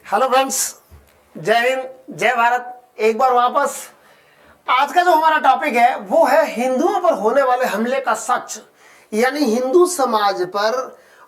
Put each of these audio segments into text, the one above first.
Hello friends, जय हिंद जय भारत। एक बार वापस आज का जो हमारा टॉपिक है वो है हिंदुओं पर होने वाले हमले का सच, यानी हिंदू समाज पर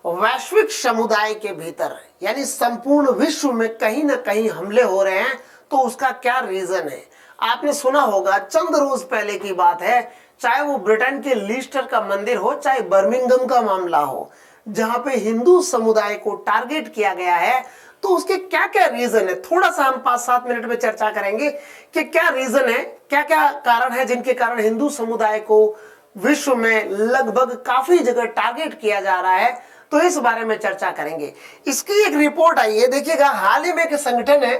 वैश्विक समुदाय के भीतर यानी संपूर्ण विश्व में कहीं ना कहीं हमले हो रहे हैं, तो उसका क्या रीजन है। आपने सुना होगा, चंद रोज पहले की बात है, चाहे वो ब्रिटेन के लीस्टर का मंदिर हो, चाहे बर्मिंघम का मामला हो, जहां पे हिंदू समुदाय को टारगेट किया गया है। तो उसके क्या क्या रीजन है, थोड़ा सा हम 5-7 मिनट में चर्चा करेंगे कि क्या रीजन है, क्या क्या कारण है जिनके कारण हिंदू समुदाय को विश्व में लगभग काफी जगह टारगेट किया जा रहा है। तो इस बारे में चर्चा करेंगे। इसकी एक रिपोर्ट आई है, देखिएगा, हाल ही में एक संगठन है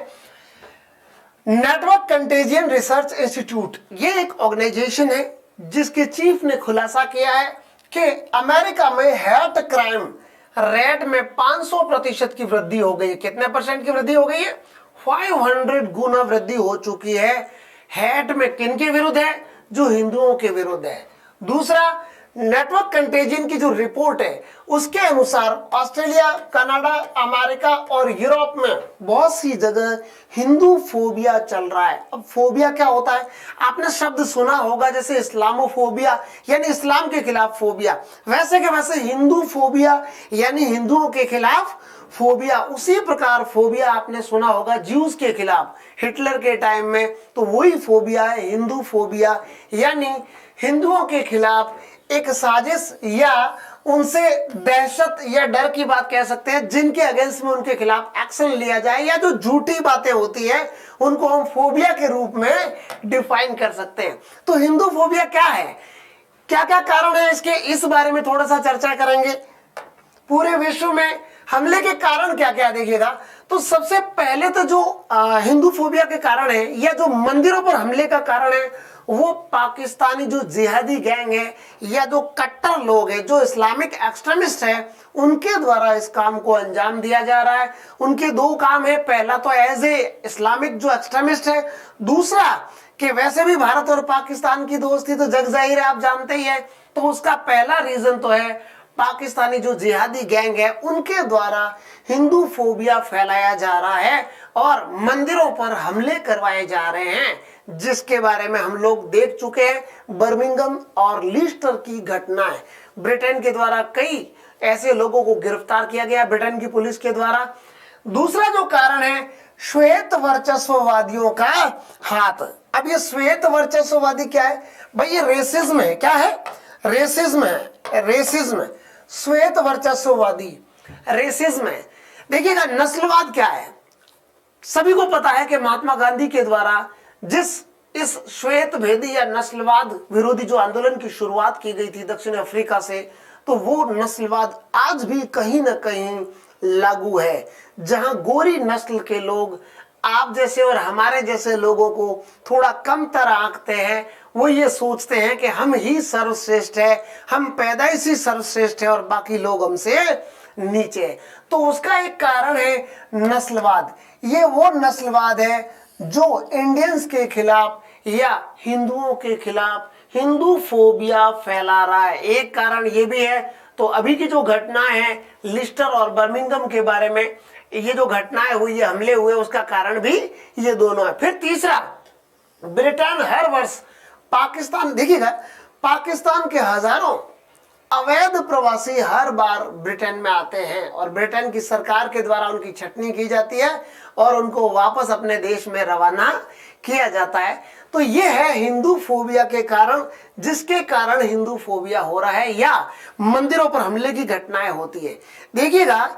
नेटवर्क कंटेजियन रिसर्च इंस्टीट्यूट। ये एक ऑर्गेनाइजेशन है जिसके चीफ ने खुलासा किया है कि अमेरिका में हेट क्राइम रेट में 500% की वृद्धि हो गई है। कितने परसेंट की वृद्धि हो गई है? 500 गुना वृद्धि हो चुकी है। हेट में किन के विरुद्ध है? जो हिंदुओं के विरुद्ध है। दूसरा, नेटवर्क कंटेजियन की जो रिपोर्ट है उसके अनुसार ऑस्ट्रेलिया, कनाडा, अमेरिका और यूरोप में बहुत सी जगह हिंदू फोबिया चल रहा है। अब फोबिया क्या होता है? आपने शब्द सुना होगा, जैसे इस्लामोफोबिया यानी इस्लाम के खिलाफ फोबिया, वैसे के वैसे हिंदू फोबिया यानी हिंदुओं के खिलाफ फोबिया। उसी प्रकार फोबिया आपने सुना होगा ज्यूज के खिलाफ हिटलर के टाइम में, तो वही फोबिया है हिंदू फोबिया, यानी हिंदुओं के खिलाफ एक साजिश या उनसे दहशत या डर की बात कह सकते हैं, जिनके अगेंस्ट में उनके खिलाफ एक्शन लिया जाए, या जो झूठी बातें होती है उनको हम फोबिया के रूप में डिफाइन कर सकते हैं। तो हिंदू फोबिया क्या है, क्या क्या कारण है इसके, इस बारे में थोड़ा सा चर्चा करेंगे। पूरे विश्व में हमले के कारण क्या क्या देखिएगा। तो सबसे पहले तो जो हिंदू फोबिया के कारण है या जो मंदिरों पर हमले का कारण है, वो पाकिस्तानी जो जिहादी गैंग है या जो कट्टर लोग हैं, जो इस्लामिक एक्सट्रीमिस्ट है, उनके द्वारा इस काम को अंजाम दिया जा रहा है। उनके दो काम है, पहला तो एज ए इस्लामिक जो एक्सट्रीमिस्ट है, दूसरा कि वैसे भी भारत और पाकिस्तान की दोस्ती तो जग जाहिर है, आप जानते ही है। तो उसका पहला रीजन तो है पाकिस्तानी जो जिहादी गैंग है उनके द्वारा हिंदू फोबिया फैलाया जा रहा है और मंदिरों पर हमले करवाए जा रहे हैं, जिसके बारे में हम लोग देख चुके हैं। बर्मिंघम और लीस्टर की घटनाएं, ब्रिटेन के द्वारा कई ऐसे लोगों को गिरफ्तार किया गया, ब्रिटेन की पुलिस के द्वारा। दूसरा जो कारण है श्वेत वर्चस्ववादियों का हाथ। अब ये श्वेत वर्चस्ववादी क्या है भाई? ये रेसिज्म है। क्या है? रेसिज्म है। रेसिज्म, श्वेत वर्चस्ववादी रेसिज्म है। देखिएगा, नस्लवाद क्या है? सभी को पता है कि महात्मा गांधी के द्वारा जिस इस श्वेत भेदी या नस्लवाद विरोधी जो आंदोलन की शुरुआत की गई थी दक्षिण अफ्रीका से, तो वो नस्लवाद आज भी कहीं ना कहीं लागू है, जहां गोरी नस्ल के लोग आप जैसे और हमारे जैसे लोगों को थोड़ा कम तरह आंकते हैं। वो ये सोचते हैं कि हम ही सर्वश्रेष्ठ है, हम पैदाइशी सर्वश्रेष्ठ है और बाकी लोग हमसे नीचे है। तो उसका एक कारण है नस्लवाद। ये वो नस्लवाद है जो इंडियंस के खिलाफ या हिंदुओं के खिलाफ हिंदू फोबिया फैला रहा है। एक कारण ये भी है। तो अभी की जो घटनाएं हैं लिस्टर और बर्मिंघम के बारे में, ये जो घटनाएं हुई, ये हमले हुए, उसका कारण भी ये दोनों है। फिर तीसरा, ब्रिटेन हर वर्ष पाकिस्तान, देखिएगा, पाकिस्तान के हजारों अवैध प्रवासी हर बार ब्रिटेन में आते हैं और ब्रिटेन की सरकार के द्वारा उनकी छटनी की जाती है और उनको वापस अपने देश में रवाना किया जाता है। तो ये है हिंदू फोबिया के कारण, जिसके कारण हिंदू फोबिया हो रहा है या मंदिरों पर हमले की घटनाएं होती है। देखिएगा,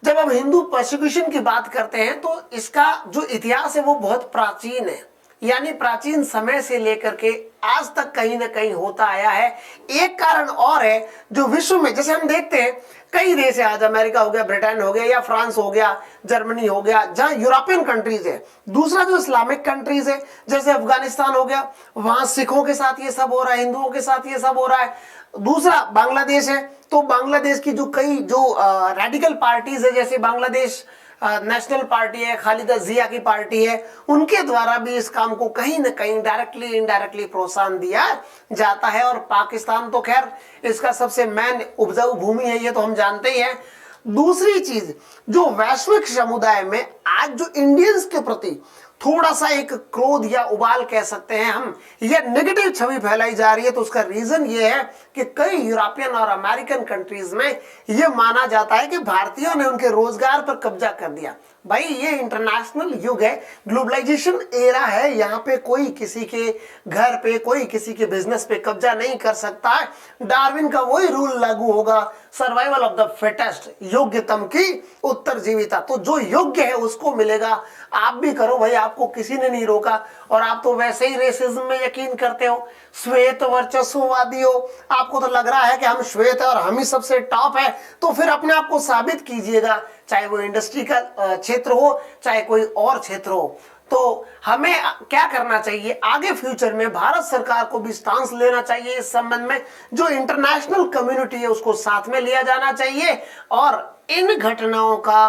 जब हम हिंदू परसिक्यूशन की बात करते हैं तो इसका जो इतिहास है वो बहुत प्राचीन है, यानी प्राचीन समय से लेकर के आज तक कहीं ना कहीं होता आया है। एक कारण और है जो विश्व में, जैसे हम देखते हैं कई देश है आज, अमेरिका हो गया, ब्रिटेन हो गया, या फ्रांस हो गया, जर्मनी हो गया, जहां यूरोपियन कंट्रीज है। दूसरा जो इस्लामिक कंट्रीज है, जैसे अफगानिस्तान हो गया, वहां सिखों के साथ ये सब हो रहा है, हिंदुओं के साथ ये सब हो रहा है। दूसरा बांग्लादेश है, तो बांग्लादेश की जो कई जो रेडिकल पार्टीज है, जैसे बांग्लादेश नेशनल पार्टी है, खालिदा जिया की पार्टी है, उनके द्वारा भी इस काम को कहीं ना कहीं डायरेक्टली इनडायरेक्टली प्रोत्साहन दिया जाता है। और पाकिस्तान तो खैर इसका सबसे मेन उपजाऊ भूमि है, ये तो हम जानते ही हैं। दूसरी चीज, जो वैश्विक समुदाय में आज जो इंडियंस के प्रति थोड़ा सा एक क्रोध या उबाल कह सकते हैं हम, या नेगेटिव छवि फैलाई जा रही है, तो उसका रीजन ये है कि कई यूरोपियन और अमेरिकन कंट्रीज में यह माना जाता है कि भारतीयों ने उनके रोजगार पर कब्जा कर दिया। भाई ये इंटरनेशनल युग है, ग्लोबलाइजेशन एरा है, यहाँ पे कोई किसी के घर पे, कोई किसी के बिजनेस पे कब्जा नहीं कर सकता है। डार्विन का वही रूल लागू होगा, सर्वाइवल ऑफ द फिटेस्ट, योग्यतम की उत्तरजीविता। तो जो योग्य है उसको मिलेगा। आप भी करो भाई, आपको किसी ने नहीं रोका। और आप तो वैसे ही रेसिज्म में यकीन करते हो, श्वेत वर्चस्ववादी हो, आपको तो लग रहा है कि हम श्वेत है और हम ही सबसे टॉप है, तो फिर अपने आप को साबित कीजिएगा, चाहे वो इंडस्ट्री का क्षेत्र हो, चाहे कोई और क्षेत्र हो। तो हमें क्या करना चाहिए आगे फ्यूचर में, भारत सरकार को भी स्टांस लेना चाहिए इस संबंध में, जो इंटरनेशनल कम्युनिटी है उसको साथ में लिया जाना चाहिए और इन घटनाओं का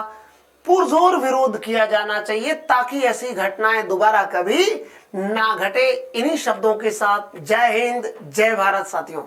पुरजोर विरोध किया जाना चाहिए, ताकि ऐसी घटनाएं दोबारा कभी ना घटे। इन्हीं शब्दों के साथ जय हिंद, जय भारत साथियों।